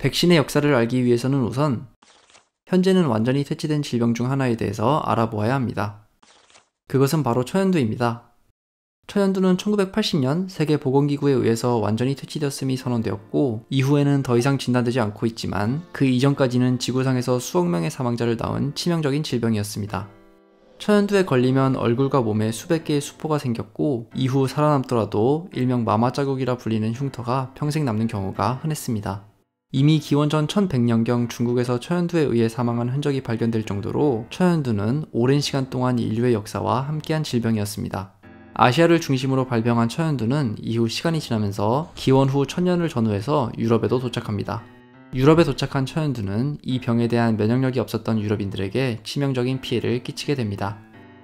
백신의 역사를 알기 위해서는 우선 현재는 완전히 퇴치된 질병 중 하나에 대해서 알아보아야 합니다. 그것은 바로 천연두입니다. 천연두는 1980년 세계보건기구에 의해서 완전히 퇴치되었음이 선언되었고 이후에는 더 이상 진단되지 않고 있지만 그 이전까지는 지구상에서 수억 명의 사망자를 낳은 치명적인 질병이었습니다. 천연두에 걸리면 얼굴과 몸에 수백 개의 수포가 생겼고 이후 살아남더라도 일명 마마 자국이라 불리는 흉터가 평생 남는 경우가 흔했습니다. 이미 기원전 1100년경 중국에서 천연두에 의해 사망한 흔적이 발견될 정도로 천연두는 오랜 시간 동안 인류의 역사와 함께한 질병이었습니다. 아시아를 중심으로 발병한 천연두는 이후 시간이 지나면서 기원 후 1000년을 전후해서 유럽에도 도착합니다. 유럽에 도착한 천연두는 이 병에 대한 면역력이 없었던 유럽인들에게 치명적인 피해를 끼치게 됩니다.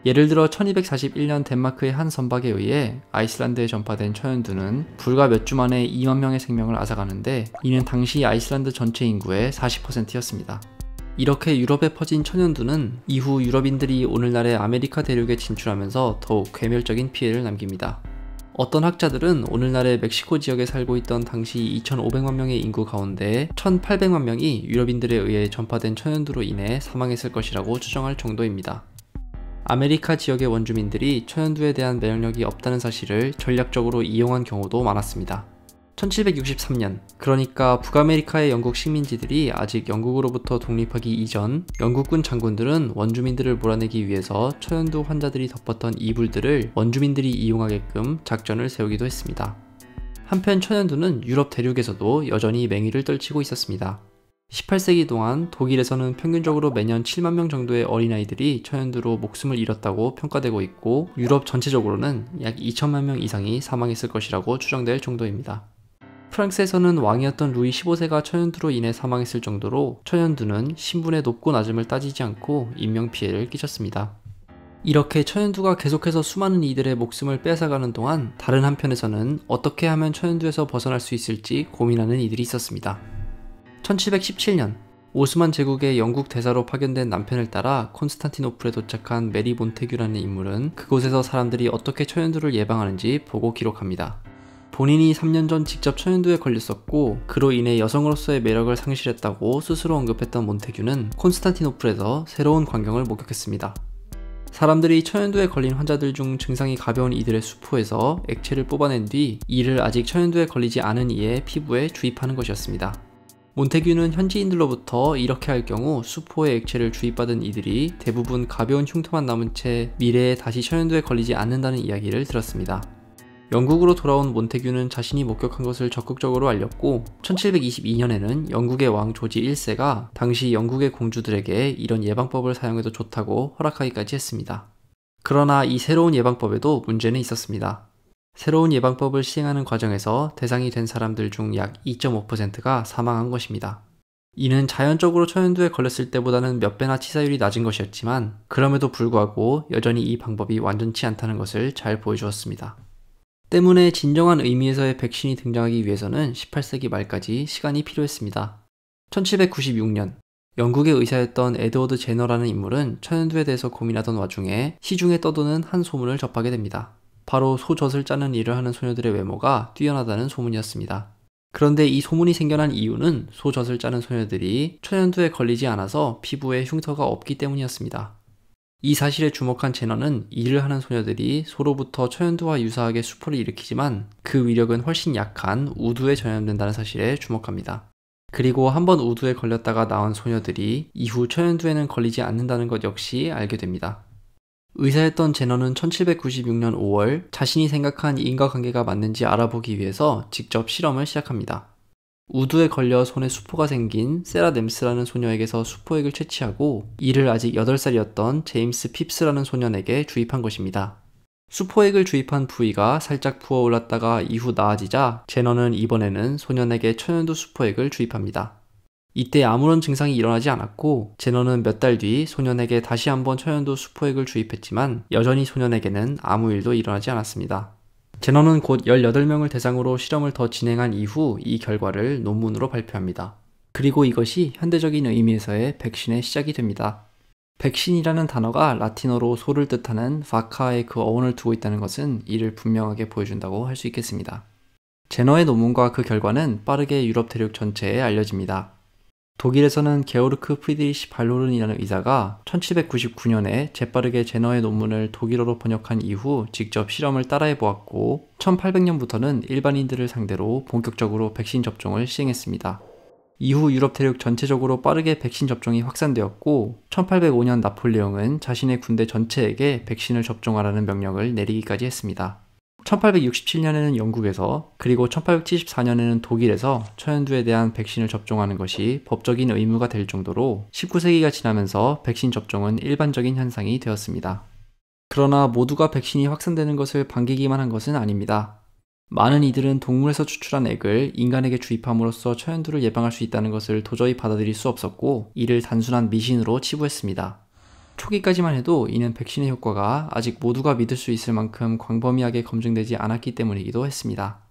예를 들어 1241년 덴마크의 한 선박에 의해 아이슬란드에 전파된 천연두는 불과 몇 주 만에 2만 명의 생명을 앗아가는데 이는 당시 아이슬란드 전체 인구의 40%였습니다. 이렇게 유럽에 퍼진 천연두는 이후 유럽인들이 오늘날의 아메리카 대륙에 진출하면서 더욱 괴멸적인 피해를 남깁니다. 어떤 학자들은 오늘날의 멕시코 지역에 살고 있던 당시 2,500만 명의 인구 가운데 1,800만 명이 유럽인들에 의해 전파된 천연두로 인해 사망했을 것이라고 추정할 정도입니다. 아메리카 지역의 원주민들이 천연두에 대한 면역력이 없다는 사실을 전략적으로 이용한 경우도 많았습니다. 1763년, 그러니까 북아메리카의 영국 식민지들이 아직 영국으로부터 독립하기 이전 영국군 장군들은 원주민들을 몰아내기 위해서 천연두 환자들이 덮었던 이불들을 원주민들이 이용하게끔 작전을 세우기도 했습니다. 한편 천연두는 유럽 대륙에서도 여전히 맹위를 떨치고 있었습니다. 18세기 동안 독일에서는 평균적으로 매년 7만 명 정도의 어린아이들이 천연두로 목숨을 잃었다고 평가되고 있고 유럽 전체적으로는 약 2천만 명 이상이 사망했을 것이라고 추정될 정도입니다. 프랑스에서는 왕이었던 루이 15세가 천연두로 인해 사망했을 정도로 천연두는 신분의 높고 낮음을 따지지 않고 인명피해를 끼쳤습니다. 이렇게 천연두가 계속해서 수많은 이들의 목숨을 뺏어가는 동안 다른 한편에서는 어떻게 하면 천연두에서 벗어날 수 있을지 고민하는 이들이 있었습니다. 1717년 오스만 제국의 영국 대사로 파견된 남편을 따라 콘스탄티노플에 도착한 메리 몬테규라는 인물은 그곳에서 사람들이 어떻게 천연두를 예방하는지 보고 기록합니다. 본인이 3년 전 직접 천연두에 걸렸었고 그로 인해 여성으로서의 매력을 상실했다고 스스로 언급했던 몬테규는 콘스탄티노플에서 새로운 광경을 목격했습니다. 사람들이 천연두에 걸린 환자들 중 증상이 가벼운 이들의 수포에서 액체를 뽑아낸 뒤 이를 아직 천연두에 걸리지 않은 이의 피부에 주입하는 것이었습니다. 몬테규는 현지인들로부터 이렇게 할 경우 수포에 액체를 주입받은 이들이 대부분 가벼운 흉터만 남은 채 미래에 다시 천연두에 걸리지 않는다는 이야기를 들었습니다. 영국으로 돌아온 몬테규는 자신이 목격한 것을 적극적으로 알렸고 1722년에는 영국의 왕 조지 1세가 당시 영국의 공주들에게 이런 예방법을 사용해도 좋다고 허락하기까지 했습니다. 그러나 이 새로운 예방법에도 문제는 있었습니다. 새로운 예방법을 시행하는 과정에서 대상이 된 사람들 중 약 2.5%가 사망한 것입니다. 이는 자연적으로 천연두에 걸렸을 때보다는 몇 배나 치사율이 낮은 것이었지만 그럼에도 불구하고 여전히 이 방법이 완전치 않다는 것을 잘 보여주었습니다. 때문에 진정한 의미에서의 백신이 등장하기 위해서는 18세기 말까지 시간이 필요했습니다. 1796년 영국의 의사였던 에드워드 제너라는 인물은 천연두에 대해서 고민하던 와중에 시중에 떠도는 한 소문을 접하게 됩니다. 바로 소젖을 짜는 일을 하는 소녀들의 외모가 뛰어나다는 소문이었습니다. 그런데 이 소문이 생겨난 이유는 소젖을 짜는 소녀들이 천연두에 걸리지 않아서 피부에 흉터가 없기 때문이었습니다. 이 사실에 주목한 제너는 일을 하는 소녀들이 소로부터 천연두와 유사하게 수포를 일으키지만 그 위력은 훨씬 약한 우두에 전염된다는 사실에 주목합니다. 그리고 한번 우두에 걸렸다가 나온 소녀들이 이후 천연두에는 걸리지 않는다는 것 역시 알게 됩니다. 의사였던 제너는 1796년 5월 자신이 생각한 인과관계가 맞는지 알아보기 위해서 직접 실험을 시작합니다. 우두에 걸려 손에 수포가 생긴 세라 넴스라는 소녀에게서 수포액을 채취하고 이를 아직 8살이었던 제임스 핍스라는 소년에게 주입한 것입니다. 수포액을 주입한 부위가 살짝 부어올랐다가 이후 나아지자 제너는 이번에는 소년에게 천연두 수포액을 주입합니다. 이때 아무런 증상이 일어나지 않았고 제너는 몇 달 뒤 소년에게 다시 한번 천연두 수포액을 주입했지만 여전히 소년에게는 아무 일도 일어나지 않았습니다. 제너는 곧 18명을 대상으로 실험을 더 진행한 이후 이 결과를 논문으로 발표합니다. 그리고 이것이 현대적인 의미에서의 백신의 시작이 됩니다. 백신이라는 단어가 라틴어로 소를 뜻하는 바카의 그 어원을 두고 있다는 것은 이를 분명하게 보여준다고 할 수 있겠습니다. 제너의 논문과 그 결과는 빠르게 유럽 대륙 전체에 알려집니다. 독일에서는 게오르크 프리드리시 발로른이라는 의사가 1799년에 재빠르게 제너의 논문을 독일어로 번역한 이후 직접 실험을 따라해 보았고 1800년부터는 일반인들을 상대로 본격적으로 백신 접종을 시행했습니다. 이후 유럽 대륙 전체적으로 빠르게 백신 접종이 확산되었고 1805년 나폴레옹은 자신의 군대 전체에게 백신을 접종하라는 명령을 내리기까지 했습니다. 1867년에는 영국에서 그리고 1874년에는 독일에서 천연두에 대한 백신을 접종하는 것이 법적인 의무가 될 정도로 19세기가 지나면서 백신 접종은 일반적인 현상이 되었습니다. 그러나 모두가 백신이 확산되는 것을 반기기만 한 것은 아닙니다. 많은 이들은 동물에서 추출한 액을 인간에게 주입함으로써 천연두를 예방할 수 있다는 것을 도저히 받아들일 수 없었고 이를 단순한 미신으로 치부했습니다. 초기까지만 해도 이는 백신의 효과가 아직 모두가 믿을 수 있을 만큼 광범위하게 검증되지 않았기 때문이기도 했습니다.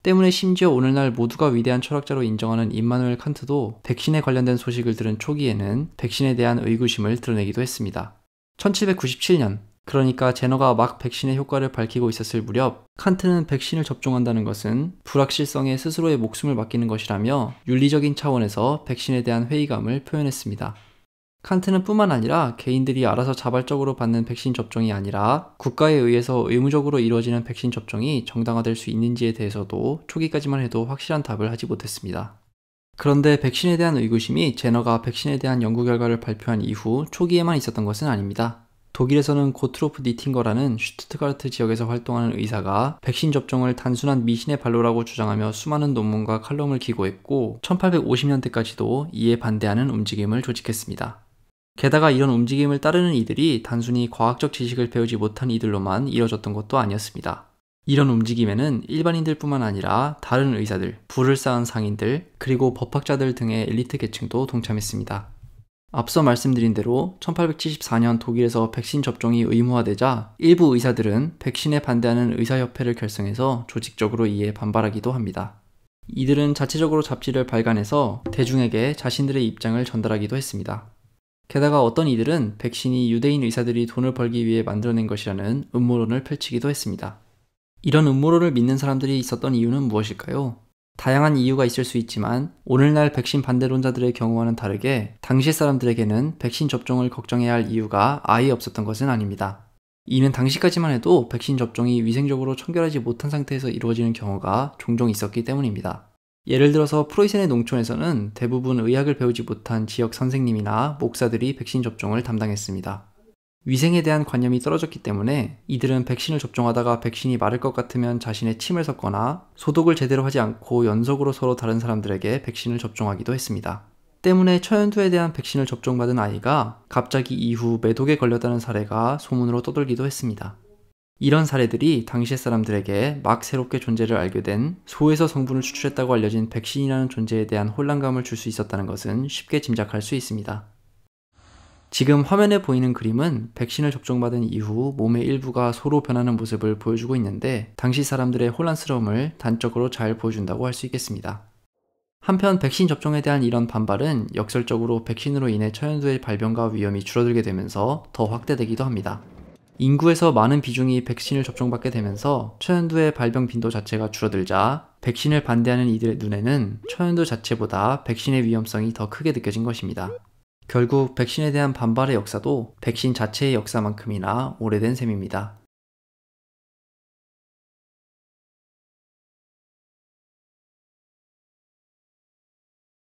때문에 심지어 오늘날 모두가 위대한 철학자로 인정하는 임마누엘 칸트도 백신에 관련된 소식을 들은 초기에는 백신에 대한 의구심을 드러내기도 했습니다. 1797년, 그러니까 제너가 막 백신의 효과를 밝히고 있었을 무렵 칸트는 백신을 접종한다는 것은 불확실성에 스스로의 목숨을 맡기는 것이라며 윤리적인 차원에서 백신에 대한 회의감을 표현했습니다. 칸트는 뿐만 아니라 개인들이 알아서 자발적으로 받는 백신 접종이 아니라 국가에 의해서 의무적으로 이루어지는 백신 접종이 정당화될 수 있는지에 대해서도 초기까지만 해도 확실한 답을 하지 못했습니다. 그런데 백신에 대한 의구심이 제너가 백신에 대한 연구 결과를 발표한 이후 초기에만 있었던 것은 아닙니다. 독일에서는 고트로프 니팅거라는 슈투트가르트 지역에서 활동하는 의사가 백신 접종을 단순한 미신의 발로라고 주장하며 수많은 논문과 칼럼을 기고했고 1850년대까지도 이에 반대하는 움직임을 조직했습니다. 게다가 이런 움직임을 따르는 이들이 단순히 과학적 지식을 배우지 못한 이들로만 이뤄졌던 것도 아니었습니다. 이런 움직임에는 일반인들 뿐만 아니라 다른 의사들, 부를 쌓은 상인들, 그리고 법학자들 등의 엘리트 계층도 동참했습니다. 앞서 말씀드린 대로 1874년 독일에서 백신 접종이 의무화되자 일부 의사들은 백신에 반대하는 의사협회를 결성해서 조직적으로 이에 반발하기도 합니다. 이들은 자체적으로 잡지를 발간해서 대중에게 자신들의 입장을 전달하기도 했습니다. 게다가 어떤 이들은 백신이 유대인 의사들이 돈을 벌기 위해 만들어낸 것이라는 음모론을 펼치기도 했습니다. 이런 음모론을 믿는 사람들이 있었던 이유는 무엇일까요? 다양한 이유가 있을 수 있지만 오늘날 백신 반대론자들의 경우와는 다르게 당시 사람들에게는 백신 접종을 걱정해야 할 이유가 아예 없었던 것은 아닙니다. 이는 당시까지만 해도 백신 접종이 위생적으로 청결하지 못한 상태에서 이루어지는 경우가 종종 있었기 때문입니다. 예를 들어서 프로이센의 농촌에서는 대부분 의학을 배우지 못한 지역 선생님이나 목사들이 백신 접종을 담당했습니다. 위생에 대한 관념이 떨어졌기 때문에 이들은 백신을 접종하다가 백신이 마를 것 같으면 자신의 침을 섞거나 소독을 제대로 하지 않고 연속으로 서로 다른 사람들에게 백신을 접종하기도 했습니다. 때문에 천연두에 대한 백신을 접종받은 아이가 갑자기 이후 매독에 걸렸다는 사례가 소문으로 떠돌기도 했습니다. 이런 사례들이 당시 사람들에게 막 새롭게 존재를 알게 된 소에서 성분을 추출했다고 알려진 백신이라는 존재에 대한 혼란감을 줄 수 있었다는 것은 쉽게 짐작할 수 있습니다. 지금 화면에 보이는 그림은 백신을 접종받은 이후 몸의 일부가 소로 변하는 모습을 보여주고 있는데 당시 사람들의 혼란스러움을 단적으로 잘 보여준다고 할 수 있겠습니다. 한편 백신 접종에 대한 이런 반발은 역설적으로 백신으로 인해 천연두의 발병과 위험이 줄어들게 되면서 더 확대되기도 합니다. 인구에서 많은 비중이 백신을 접종받게 되면서 천연두의 발병 빈도 자체가 줄어들자 백신을 반대하는 이들의 눈에는 천연두 자체보다 백신의 위험성이 더 크게 느껴진 것입니다. 결국 백신에 대한 반발의 역사도 백신 자체의 역사만큼이나 오래된 셈입니다.